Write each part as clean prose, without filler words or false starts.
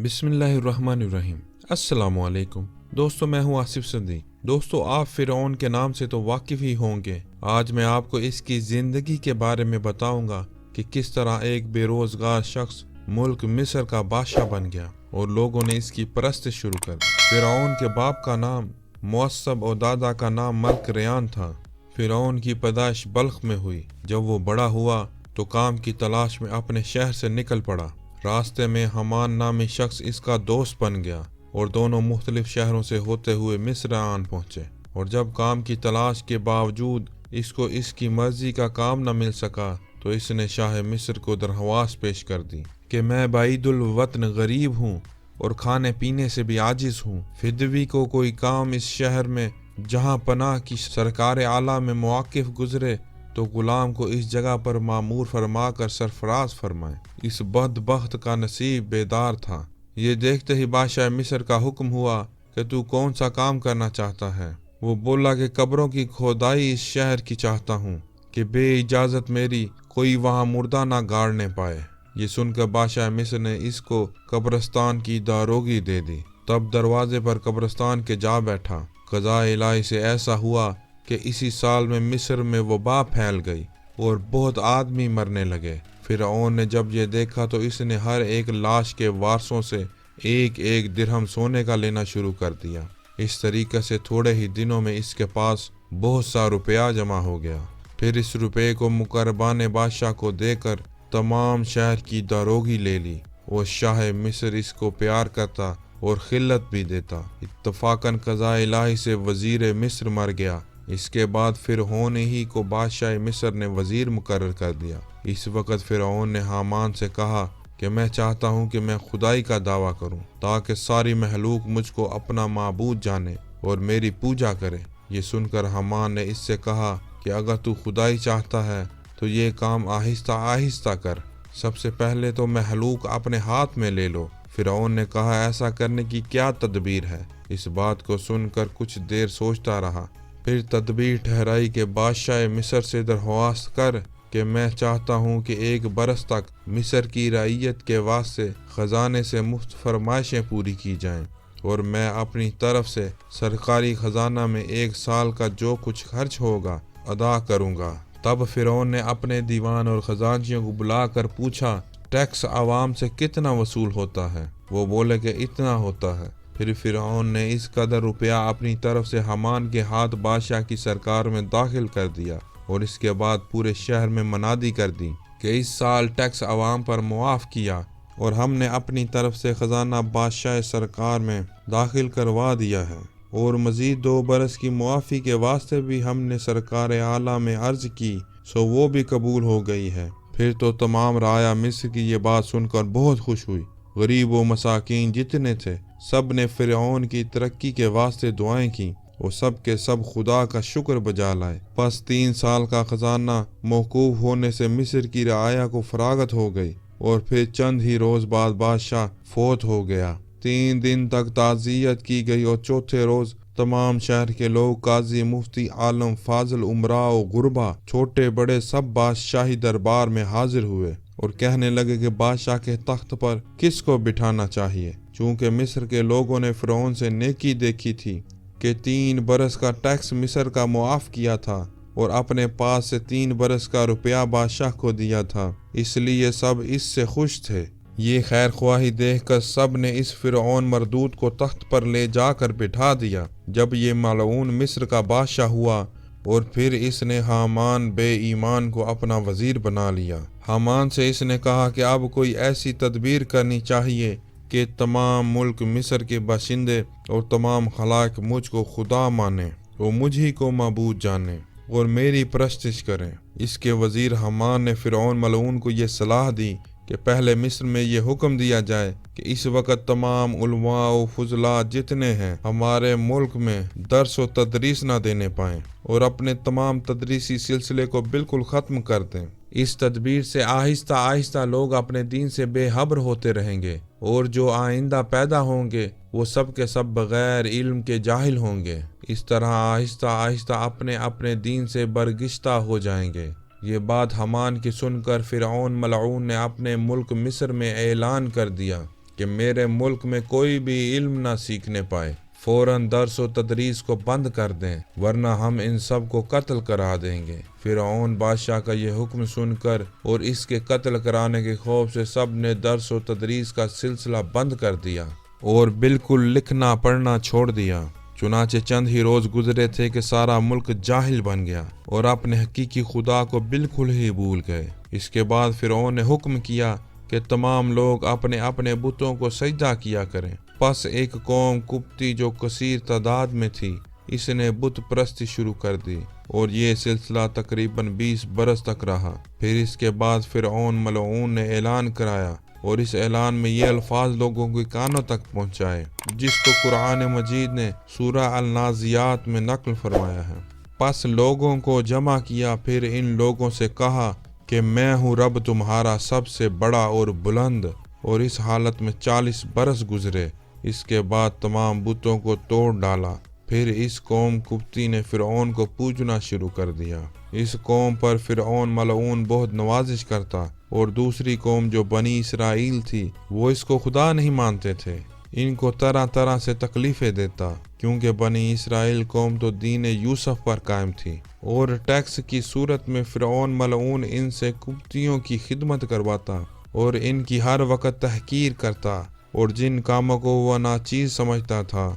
بسم اللہ الرحمن الرحیم۔ السلام علیکم دوستو، میں ہوں آصف صدیق۔ دوستو، آپ فرعون کے نام سے تو واقف ہی ہوں گے۔ آج میں آپ کو اس کی زندگی کے بارے میں بتاؤں گا کہ کس طرح ایک بے روزگار شخص ملک مصر کا بادشاہ بن گیا اور لوگوں نے اس کی پرستش شروع کر دی۔ فرعون کے باپ کا نام معصب اور دادا کا نام ملک ریان تھا۔ فرعون کی پیدائش بلخ میں ہوئی۔ جب وہ بڑا ہوا تو کام کی تلاش میں اپنے شہر سے نکل پڑا۔ راستے میں حمان نامی شخص اس کا دوست بن گیا اور دونوں مختلف شہروں سے ہوتے ہوئے مصر آن پہنچے، اور جب کام کی تلاش کے باوجود اس کو اس کی مرضی کا کام نہ مل سکا تو اس نے شاہ مصر کو درخواست پیش کر دی کہ میں بعید الوطن غریب ہوں اور کھانے پینے سے بھی عاجز ہوں۔ فدوی کو کوئی کام اس شہر میں جہاں پناہ کی سرکار اعلیٰ میں موقف گزرے تو غلام کو اس جگہ پر مامور فرما کر سرفراز فرمائے۔ اس بدبخت کا نصیب بیدار تھا۔ یہ دیکھتے ہی بادشاہ مصر کا حکم ہوا کہ تو کون سا کام کرنا چاہتا ہے؟ وہ بولا کہ قبروں کی کھودائی اس شہر کی چاہتا ہوں کہ بے اجازت میری کوئی وہاں مردہ نہ گاڑنے پائے۔ یہ سن کر بادشاہ مصر نے اس کو قبرستان کی داروغی دے دی۔ تب دروازے پر قبرستان کے جا بیٹھا۔ قضاء الہی سے ایسا ہوا کہ اسی سال میں مصر میں وبا پھیل گئی اور بہت آدمی مرنے لگے۔ فرعون نے جب یہ دیکھا تو اس نے ہر ایک لاش کے وارثوں سے ایک ایک درہم سونے کا لینا شروع کر دیا۔ اس طریقے سے تھوڑے ہی دنوں میں اس کے پاس بہت سا روپیہ جمع ہو گیا۔ پھر اس روپے کو مقربان بادشاہ کو دے کر تمام شہر کی داروغی لے لی اور شاہ مصر اس کو پیار کرتا اور خلت بھی دیتا۔ اتفاقاً قضاء الہی سے وزیر مصر مر گیا۔ اس کے بعد فرعون ہی کو بادشاہ مصر نے وزیر مقرر کر دیا۔ اس وقت فرعون نے حامان سے کہا کہ میں چاہتا ہوں کہ میں خدائی کا دعویٰ کروں تاکہ ساری مخلوق مجھ کو اپنا معبود جانے اور میری پوجا کرے۔ یہ سن کر حامان نے اس سے کہا کہ اگر تو خدائی چاہتا ہے تو یہ کام آہستہ آہستہ کر، سب سے پہلے تو مخلوق اپنے ہاتھ میں لے لو۔ فرعون نے کہا ایسا کرنے کی کیا تدبیر ہے؟ اس بات کو سن کر کچھ دیر سوچتا رہا، پھر تدبیر ٹھہرائی کہ بادشاہ مصر سے درخواست کر کہ میں چاہتا ہوں کہ 1 برس تک مصر کی رعیت کے واسطے خزانے سے مفت فرمائشیں پوری کی جائیں اور میں اپنی طرف سے سرکاری خزانہ میں 1 سال کا جو کچھ خرچ ہوگا ادا کروں گا۔ تب فرعون نے اپنے دیوان اور خزانچیوں کو بلا کر پوچھا ٹیکس عوام سے کتنا وصول ہوتا ہے؟ وہ بولے کہ اتنا ہوتا ہے۔ پھر فرعون نے اس قدر روپیہ اپنی طرف سے حامان کے ہاتھ بادشاہ کی سرکار میں داخل کر دیا اور اس کے بعد پورے شہر میں منادی کر دی کہ اس سال ٹیکس عوام پر معاف کیا اور ہم نے اپنی طرف سے خزانہ بادشاہ سرکار میں داخل کروا دیا ہے، اور مزید 2 برس کی معافی کے واسطے بھی ہم نے سرکار اعلیٰ میں عرض کی سو وہ بھی قبول ہو گئی ہے۔ پھر تو تمام رعایا مصر کی یہ بات سن کر بہت خوش ہوئی۔ غریب و مساکین جتنے تھے سب نے فرعون کی ترقی کے واسطے دعائیں کی اور سب کے سب خدا کا شکر بجا لائے۔ پس 3 سال کا خزانہ موقوف ہونے سے مصر کی رعایا کو فراغت ہو گئی اور پھر چند ہی روز بعد بادشاہ فوت ہو گیا۔ 3 دن تک تعزیت کی گئی اور چوتھے روز تمام شہر کے لوگ، قاضی، مفتی، عالم، فاضل، امراء و غربا، چھوٹے بڑے سب بادشاہی دربار میں حاضر ہوئے اور کہنے لگے کہ بادشاہ کے تخت پر کس کو بٹھانا چاہیے، چونکہ مصر کے لوگوں نے فرعون سے نیکی دیکھی تھی کہ 3 برس کا ٹیکس مصر کا معاف کیا تھا اور اپنے پاس سے 3 برس کا روپیہ بادشاہ کو دیا تھا، اس لیے سب اس سے خوش تھے۔ یہ خیر خواہی دیکھ کر سب نے اس فرعون مردود کو تخت پر لے جا کر بٹھا دیا۔ جب یہ ملعون مصر کا بادشاہ ہوا اور پھر اس نے حامان بے ایمان کو اپنا وزیر بنا لیا۔ حامان سے اس نے کہا کہ اب کوئی ایسی تدبیر کرنی چاہیے کہ تمام ملک مصر کے باشندے اور تمام خلائق مجھ کو خدا مانیں اور مجھ ہی کو معبود جانیں اور میری پرستش کریں۔ اس کے وزیر حامان نے فرعون ملعون کو یہ صلاح دی کہ پہلے مصر میں یہ حکم دیا جائے کہ اس وقت تمام علماء و فضلاء جتنے ہیں ہمارے ملک میں درس و تدریس نہ دینے پائیں اور اپنے تمام تدریسی سلسلے کو بالکل ختم کر دیں۔ اس تدبیر سے آہستہ آہستہ لوگ اپنے دین سے بے خبر ہوتے رہیں گے اور جو آئندہ پیدا ہوں گے وہ سب کے سب بغیر علم کے جاہل ہوں گے۔ اس طرح آہستہ آہستہ اپنے اپنے دین سے برگشتہ ہو جائیں گے۔ یہ بات حامان کی سن کر فرعون ملعون نے اپنے ملک مصر میں اعلان کر دیا کہ میرے ملک میں کوئی بھی علم نہ سیکھنے پائے، فوراً درس و تدریس کو بند کر دیں ورنہ ہم ان سب کو قتل کرا دیں گے۔ فرعون بادشاہ کا یہ حکم سن کر اور اس کے قتل کرانے کے خوف سے سب نے درس و تدریس کا سلسلہ بند کر دیا اور بالکل لکھنا پڑھنا چھوڑ دیا۔ چنانچہ چند ہی روز گزرے تھے کہ سارا ملک جاہل بن گیا اور اپنے حقیقی خدا کو بالکل ہی بھول گئے۔ اس کے بعد فرعون نے حکم کیا کہ تمام لوگ اپنے اپنے بتوں کو سجدہ کیا کریں۔ پس ایک قوم قبطی جو کثیر تعداد میں تھی، اس نے بت پرستی شروع کر دی اور یہ سلسلہ تقریباً 20 برس تک رہا۔ پھر اس کے بعد فرعون ملعون نے اعلان کرایا اور اس اعلان میں یہ الفاظ لوگوں کے کانوں تک پہنچائے جس کو قرآن مجید نے سورہ النازعات میں نقل فرمایا ہے۔ پس لوگوں کو جمع کیا، پھر ان لوگوں سے کہا کہ میں ہوں رب تمہارا سب سے بڑا اور بلند، اور اس حالت میں 40 برس گزرے۔ اس کے بعد تمام بتوں کو توڑ ڈالا۔ پھر اس قوم قبطی نے فرعون کو پوجنا شروع کر دیا۔ اس قوم پر فرعون ملعون بہت نوازش کرتا، اور دوسری قوم جو بنی اسرائیل تھی وہ اس کو خدا نہیں مانتے تھے، ان کو طرح طرح سے تکلیفیں دیتا، کیونکہ بنی اسرائیل قوم تو دین یوسف پر قائم تھی، اور ٹیکس کی صورت میں فرعون ملعون ان سے قبطیوں کی خدمت کرواتا اور ان کی ہر وقت تحقیر کرتا، اور جن کاموں کو وہ ناچیز سمجھتا تھا،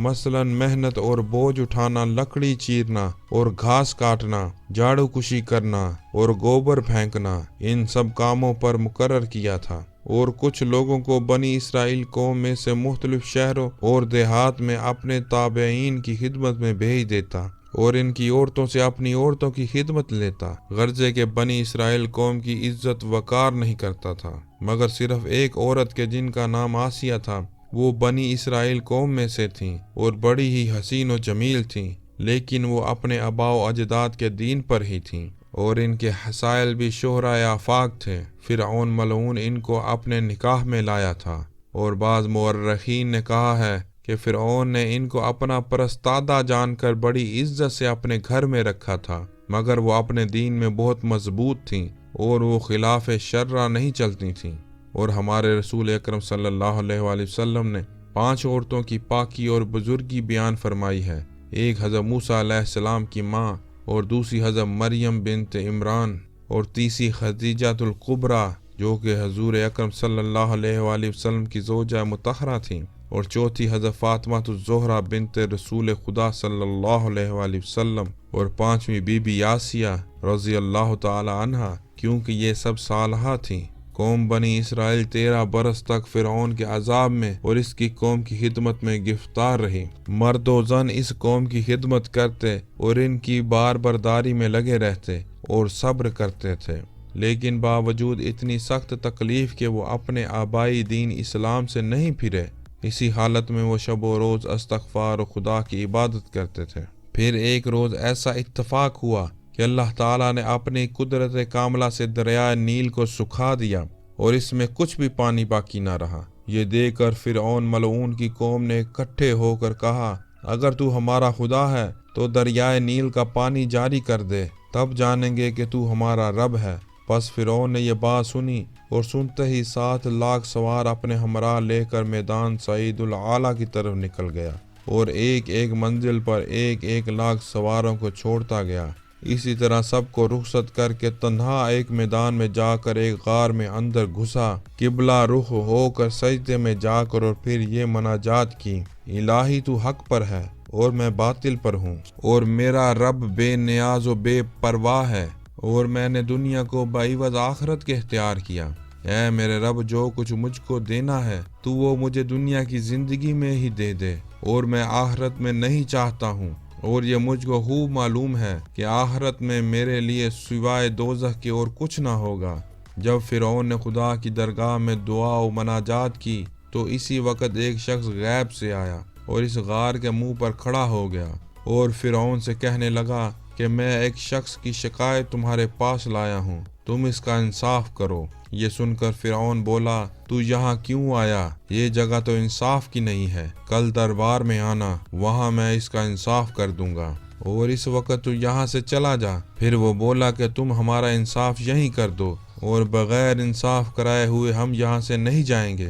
مثلا محنت اور بوجھ اٹھانا، لکڑی چیرنا اور گھاس کاٹنا، جھاڑو کشی کرنا اور گوبر پھینکنا، ان سب کاموں پر مقرر کیا تھا۔ اور کچھ لوگوں کو بنی اسرائیل قوم میں سے مختلف شہروں اور دیہات میں اپنے تابعین کی خدمت میں بھیج دیتا اور ان کی عورتوں سے اپنی عورتوں کی خدمت لیتا، غرضے کہ بنی اسرائیل قوم کی عزت وقار نہیں کرتا تھا، مگر صرف ایک عورت کے جن کا نام آسیہ تھا، وہ بنی اسرائیل قوم میں سے تھیں اور بڑی ہی حسین و جمیل تھیں، لیکن وہ اپنے آباء و اجداد کے دین پر ہی تھیں اور ان کے حسائل بھی شہرائے آفاق تھے۔ فرعون ملعون ان کو اپنے نکاح میں لایا تھا، اور بعض مورخین نے کہا ہے کہ فرعون نے ان کو اپنا پرستادہ جان کر بڑی عزت سے اپنے گھر میں رکھا تھا، مگر وہ اپنے دین میں بہت مضبوط تھیں اور وہ خلاف شرع نہیں چلتی تھیں۔ اور ہمارے رسول اکرم صلی اللہ علیہ وآلہ وسلم نے 5 عورتوں کی پاکی اور بزرگی بیان فرمائی ہے۔ ایک حضرت موسیٰ علیہ السلام کی ماں، اور دوسری حضرت مریم بنت عمران، اور تیسری خدیجہ الکبریٰ جو کہ حضور اکرم صلی اللہ علیہ وآلہ وسلم کی زوجہ مطہرہ تھیں، اور چوتھی حضرت فاطمہ الزہرا بنت رسول خدا صلی اللہ علیہ وآلہ وسلم، اور 5ویں بی بی آسیہ رضی اللہ تعالی عنہا، کیونکہ یہ سب صالحہ تھیں۔ قوم بنی اسرائیل 13 برس تک فرعون کے عذاب میں اور اس کی قوم کی خدمت میں گرفتار رہی۔ مرد و زن اس قوم کی خدمت کرتے اور ان کی بار برداری میں لگے رہتے اور صبر کرتے تھے، لیکن باوجود اتنی سخت تکلیف کہ وہ اپنے آبائی دین اسلام سے نہیں پھرے، اسی حالت میں وہ شب و روز استغفار و خدا کی عبادت کرتے تھے۔ پھر ایک روز ایسا اتفاق ہوا کہ اللہ تعالیٰ نے اپنی قدرت کاملہ سے دریائے نیل کو سکھا دیا اور اس میں کچھ بھی پانی باقی نہ رہا۔ یہ دیکھ کر فرعون ملعون کی قوم نے اکٹھے ہو کر کہا، اگر تو ہمارا خدا ہے تو دریائے نیل کا پانی جاری کر دے، تب جانیں گے کہ تو ہمارا رب ہے۔ پس فرعون نے یہ بات سنی اور سنتے ہی 7 لاکھ سوار اپنے ہمراہ لے کر میدان سعید الاعلیٰ کی طرف نکل گیا اور ایک ایک منزل پر 1 لاکھ سواروں کو چھوڑتا گیا۔ اسی طرح سب کو رخصت کر کے تنہا ایک میدان میں جا کر ایک غار میں اندر گھسا، قبلہ رخ ہو کر سجدے میں جا کر اور پھر یہ مناجات کی، الہی تو حق پر ہے اور میں باطل پر ہوں، اور میرا رب بے نیاز و بے پرواہ ہے، اور میں نے دنیا کو بعوض آخرت کے اختیار کیا۔ اے میرے رب، جو کچھ مجھ کو دینا ہے تو وہ مجھے دنیا کی زندگی میں ہی دے دے، اور میں آخرت میں نہیں چاہتا ہوں، اور یہ مجھ کو خوب معلوم ہے کہ آخرت میں میرے لیے سوائے دوزخ کے اور کچھ نہ ہوگا۔ جب فرعون نے خدا کی درگاہ میں دعا و مناجات کی تو اسی وقت ایک شخص غیب سے آیا اور اس غار کے منہ پر کھڑا ہو گیا اور فرعون سے کہنے لگا کہ میں ایک شخص کی شکایت تمہارے پاس لایا ہوں، تم اس کا انصاف کرو۔ یہ سن کر فرعون بولا، تو یہاں کیوں آیا؟ یہ جگہ تو انصاف کی نہیں ہے، کل دربار میں آنا، وہاں میں اس کا انصاف کر دوں گا، اور اس وقت تو یہاں سے چلا جا۔ پھر وہ بولا کہ تم ہمارا انصاف یہیں کر دو، اور بغیر انصاف کرائے ہوئے ہم یہاں سے نہیں جائیں گے۔